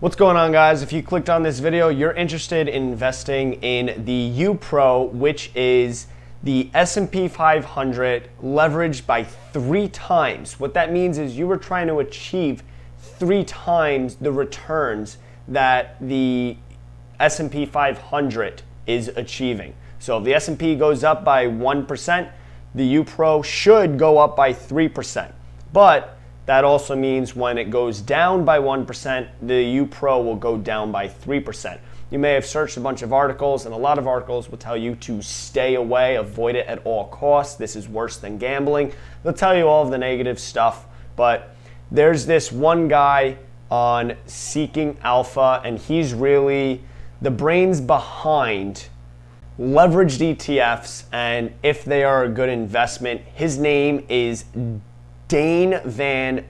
What's going on, guys? If you clicked on this video, you're interested in investing in the UPRO, which is the S&P 500 leveraged by 3 times. What that means is you were trying to achieve 3 times the returns that the S&P 500 is achieving. So if the S&P goes up by 1%, the UPRO should go up by 3%. But that also means when it goes down by 1%, the UPRO will go down by 3%. You may have searched a bunch of articles, and a lot of articles will tell you to stay away, avoid it at all costs. This is worse than gambling. They'll tell you all of the negative stuff, but there's this one guy on Seeking Alpha, and he's really the brains behind leveraged ETFs and if they are a good investment. His name is Dane Van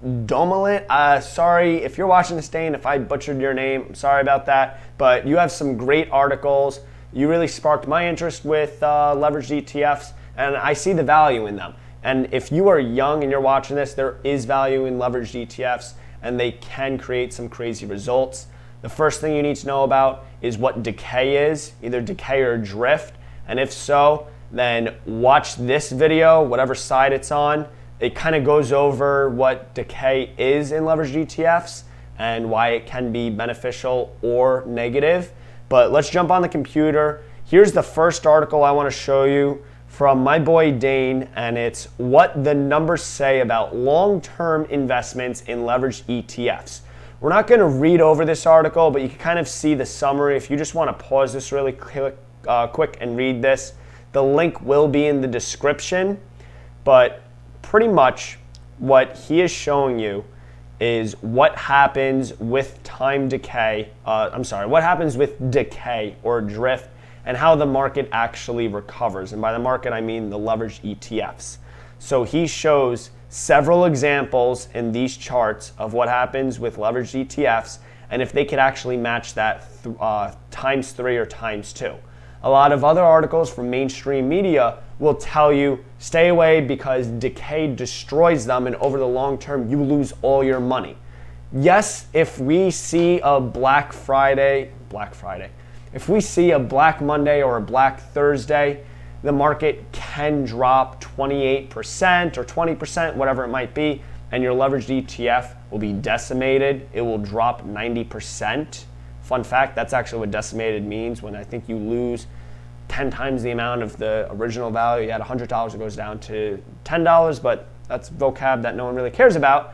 Domelin. Sorry if you're watching this, Dane, if I butchered your name. I'm sorry about that. But you have some great articles. You really sparked my interest with leveraged ETFs, and I see the value in them. And if you are young and you're watching this, there is value in leveraged ETFs, and they can create some crazy results. The first thing you need to know about is what decay is, either decay or drift. And if so, then watch this video, whatever side it's on. It kind of goes over what decay is in leveraged ETFs and why it can be beneficial or negative. But let's jump on the computer. Here's the first article I want to show you from my boy Dane, and it's what the numbers say about long-term investments in leveraged ETFs. We're not going to read over this article, but you can kind of see the summary. If you just want to pause this really quick and read this, the link will be in the description. But pretty much what he is showing you is what happens with what happens with decay or drift and how the market actually recovers. And by the market, I mean the leveraged ETFs. So he shows several examples in these charts of what happens with leveraged ETFs and if they could actually match that times 3 or times 2. A lot of other articles from mainstream media will tell you stay away because decay destroys them, and over the long term you lose all your money. Yes, if we see a Black Friday, if we see a Black Monday or a Black Thursday, the market can drop 28% or 20%, whatever it might be, and your leveraged ETF will be decimated. It will drop 90%. Fun fact, that's actually what decimated means. When I think you lose 10 times the amount of the original value. You had $100, it goes down to $10, but that's vocab that no one really cares about.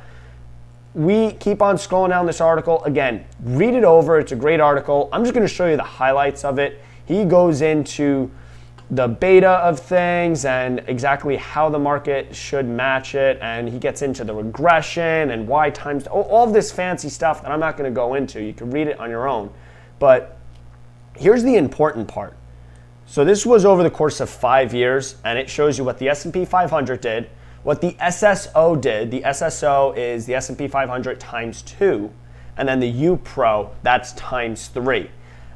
We keep on scrolling down this article. Again, read it over. It's a great article. I'm just going to show you the highlights of it. He goes into the beta of things and exactly how the market should match it, and he gets into the regression and why times, all of this fancy stuff that I'm not going to go into. You can read it on your own. But here's the important part. So this was over the course of 5 years, and it shows you what the S&P 500 did, what the SSO did. The SSO is the S&P 500 times 2, and then the UPRO, that's times 3.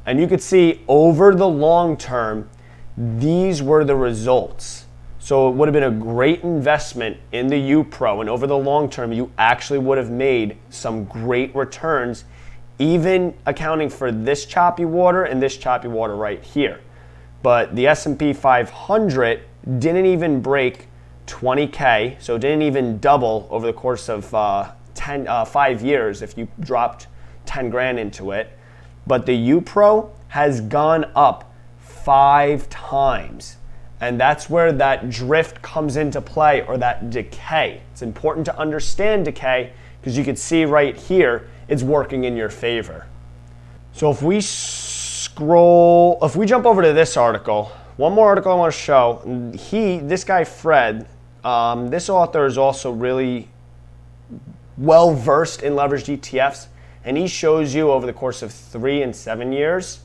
And you could see over the long term, these were the results. So it would have been a great investment in the UPRO, and over the long term, you actually would have made some great returns, even accounting for this choppy water and this choppy water right here. But the S&P 500 didn't even break 20K, so it didn't even double over the course of 5 years if you dropped 10 grand into it. But the UPRO has gone up 5 times. And that's where that drift comes into play, or that decay. It's important to understand decay because you can see right here, it's working in your favor. So if we jump over to this article, one more article I want to show. This guy Fred, this author is also really well versed in leveraged ETFs, and he shows you over the course of 3 and 7 years,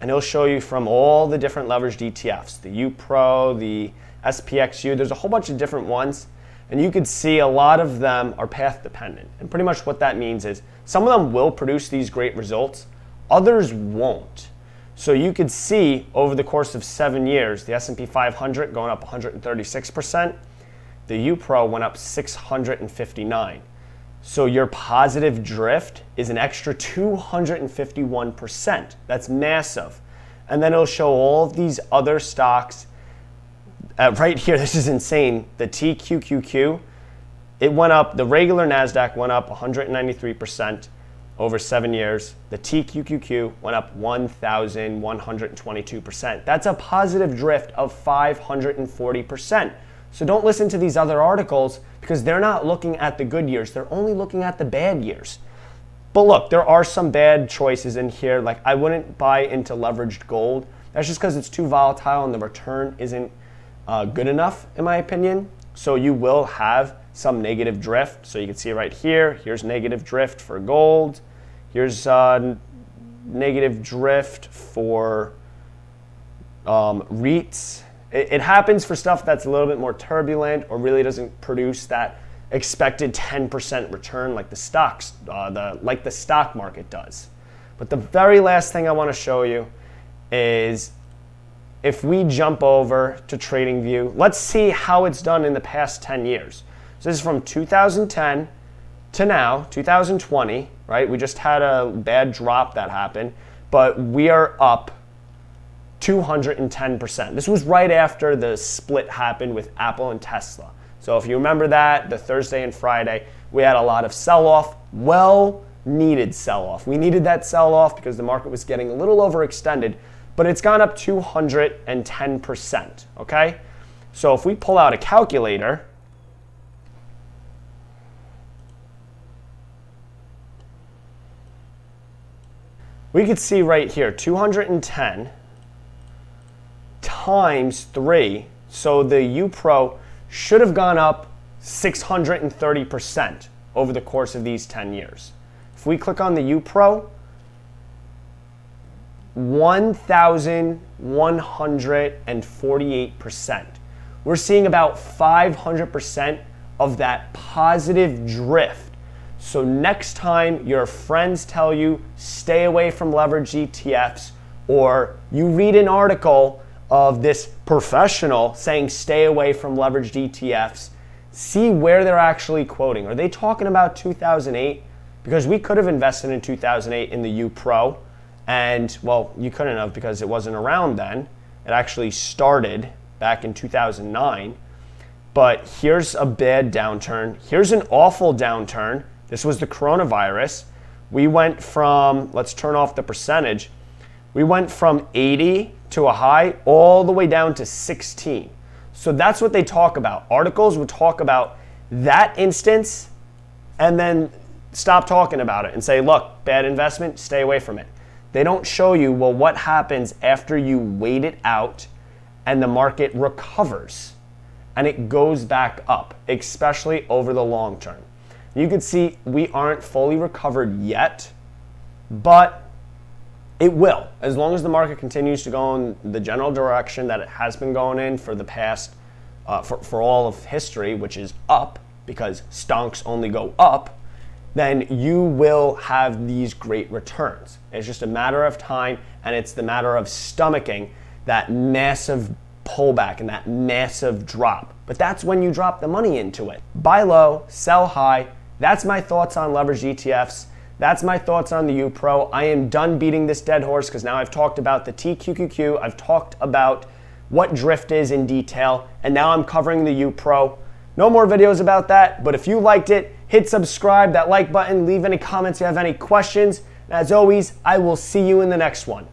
and he'll show you from all the different leveraged ETFs, the UPRO, the SPXU. There's a whole bunch of different ones, and you could see a lot of them are path dependent. And pretty much what that means is some of them will produce these great results, others won't. So you could see over the course of 7 years, the S&P 500 going up 136%, the UPRO went up 659. So your positive drift is an extra 251%. That's massive. And then it'll show all of these other stocks. Right here, this is insane. The TQQQ, it went up, the regular NASDAQ went up 193% over 7 years. The TQQQ went up 1,122%. That's a positive drift of 540%. So don't listen to these other articles because they're not looking at the good years. They're only looking at the bad years. But look, there are some bad choices in here. Like I wouldn't buy into leveraged gold. That's just because it's too volatile and the return isn't good enough, in my opinion. So you will have some negative drift. So you can see right here, here's negative drift for gold. Here's negative drift for REITs. It happens for stuff that's a little bit more turbulent or really doesn't produce that expected 10% return like the stocks, like the stock market does. But the very last thing I want to show you is if we jump over to TradingView, let's see how it's done in the past 10 years. So this is from 2010 to now, 2020, right? We just had a bad drop that happened, but we are up 210%. This was right after the split happened with Apple and Tesla. So if you remember that, the Thursday and Friday, we had a lot of sell-off, well-needed sell-off. We needed that sell-off because the market was getting a little overextended, but it's gone up 210%, okay? So if we pull out a calculator, we could see right here, 210 times 3. So the UPRO should have gone up 630% over the course of these 10 years. If we click on the UPRO, 1,148%. We're seeing about 500% of that positive drift. So next time your friends tell you stay away from leveraged ETFs, or you read an article of this professional saying stay away from leveraged ETFs, see where they're actually quoting. Are they talking about 2008? Because we could have invested in 2008 in the UPRO, and well, you couldn't have because it wasn't around then. It actually started back in 2009. But here's a bad downturn. Here's an awful downturn. This was the coronavirus. We went from, let's turn off the percentage, we went from 80 to a high all the way down to 16. So that's what they talk about. Articles would talk about that instance and then stop talking about it and say, look, bad investment, stay away from it. They don't show you, well, what happens after you wait it out and the market recovers and it goes back up, especially over the long term. You can see we aren't fully recovered yet, but it will, as long as the market continues to go in the general direction that it has been going in for the past, for all of history, which is up, because stonks only go up, then you will have these great returns. It's just a matter of time, and it's the matter of stomaching that massive pullback and that massive drop. But that's when you drop the money into it. Buy low, sell high. That's my thoughts on leveraged ETFs. That's my thoughts on the UPRO. I am done beating this dead horse because now I've talked about the TQQQ. I've talked about what drift is in detail, and now I'm covering the UPRO. No more videos about that, but if you liked it, hit subscribe, that like button, leave any comments if you have any questions. And as always, I will see you in the next one.